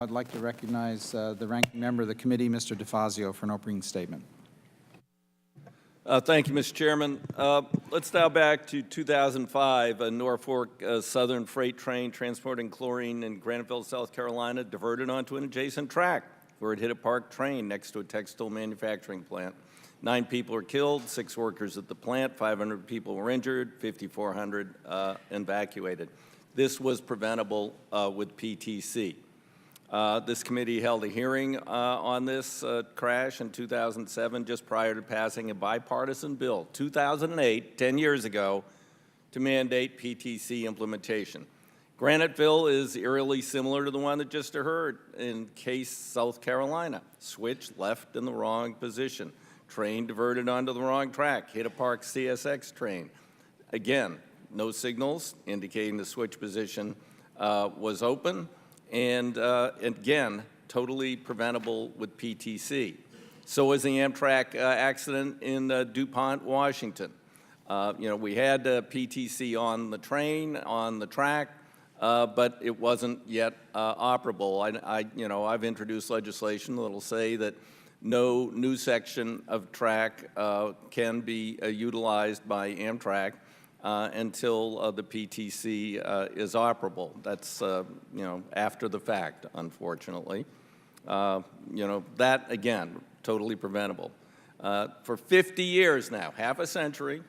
I'd like to recognize the ranking member of the committee, Mr. DeFazio, for an opening statement. Thank you, Mr. Chairman. Let's dial back to 2005. A Norfolk Southern freight train transporting chlorine in Graniteville, South Carolina, diverted onto an adjacent track where it hit a parked train next to a textile manufacturing plant. 9 people were killed, 6 workers at the plant, 500 people were injured, 5,400 evacuated. This was preventable with PTC. This committee held a hearing on this crash in 2007, just prior to passing a bipartisan bill, 2008, 10 years ago, to mandate PTC implementation. Graniteville is eerily similar to the one that just occurred in Case, South Carolina. Switch left in the wrong position. Train diverted onto the wrong track, hit a parked CSX train. Again, no signals indicating the switch position was open. And again, totally preventable with PTC. So was the Amtrak accident in DuPont, Washington. We had PTC on the train, on the track, but it wasn't yet operable. I've introduced legislation that will say that no new section of track can be utilized by Amtrak until the PTC is operable. That's, after the fact, unfortunately. That, again, totally preventable. For 50 years now, half a century,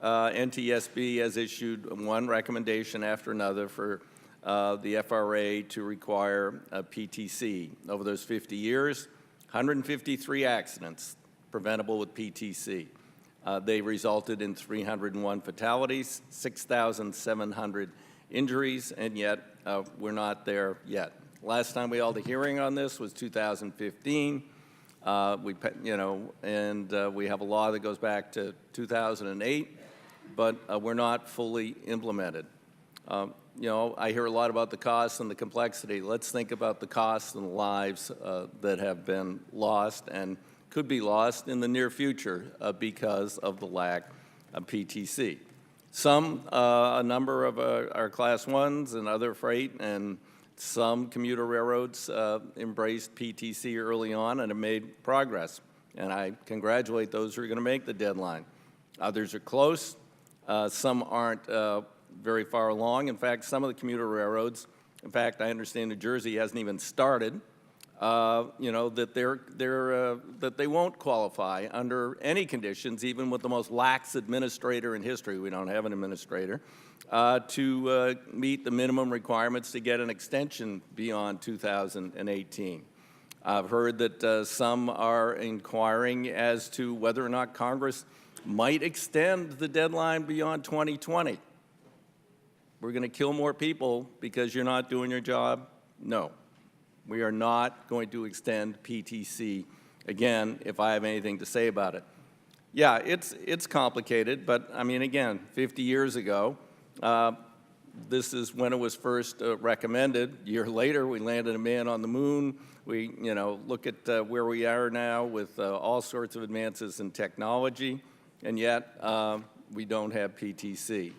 NTSB has issued one recommendation after another for the FRA to require a PTC. Over those 50 years, 153 accidents preventable with PTC. They resulted in 301 fatalities, 6,700 injuries, and yet we're not there yet. Last time we held a hearing on this was 2015. We have a law that goes back to 2008, but we're not fully implemented. I hear a lot about the costs and the complexity. Let's think about the costs and the lives that have been lost and could be lost in the near future because of the lack of PTC. A number of our Class 1s and other freight and some commuter railroads embraced PTC early on and have made progress. And I congratulate those who are going to make the deadline. Others are close. Some aren't very far along. In fact, some of the commuter railroads, in fact, I understand New Jersey hasn't even started, that they won't qualify under any conditions, even with the most lax administrator in history. We don't have an administrator to meet the minimum requirements to get an extension beyond 2018. I've heard that some are inquiring as to whether or not Congress might extend the deadline beyond 2020. We're going to kill more people because you're not doing your job? No. We are not going to extend PTC again if I have anything to say about it. Yeah, it's complicated, but I mean, again, 50 years ago, this is when it was first recommended. A year later, we landed a man on the moon. We, look at where we are now with all sorts of advances in technology, and yet we don't have PTC.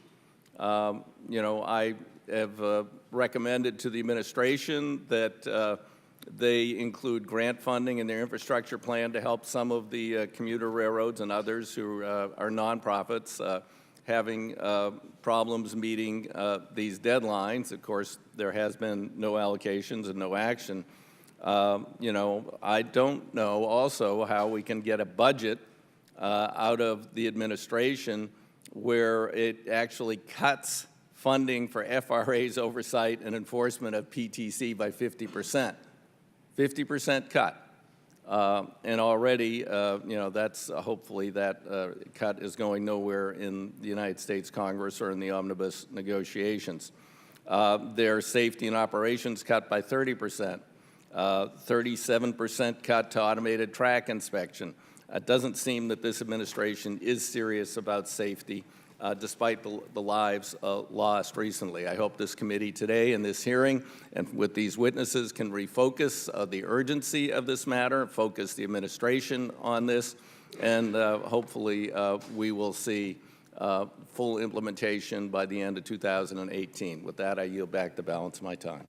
I have recommended to the administration that they include grant funding in their infrastructure plan to help some of the commuter railroads and others who are nonprofits having problems meeting these deadlines. Of course, there has been no allocations and no action. I don't know also how we can get a budget out of the administration where it actually cuts funding for FRA's oversight and enforcement of PTC by 50%. 50% cut. And already, that's hopefully that cut is going nowhere in the United States Congress or in the omnibus negotiations. Their safety and operations cut by 30%. 37% cut to automated track inspection. It doesn't seem that this administration is serious about safety, despite the lives lost recently. I hope this committee today in this hearing and with these witnesses can refocus the urgency of this matter, focus the administration on this, and hopefully we will see full implementation by the end of 2018. With that, I yield back the balance of my time.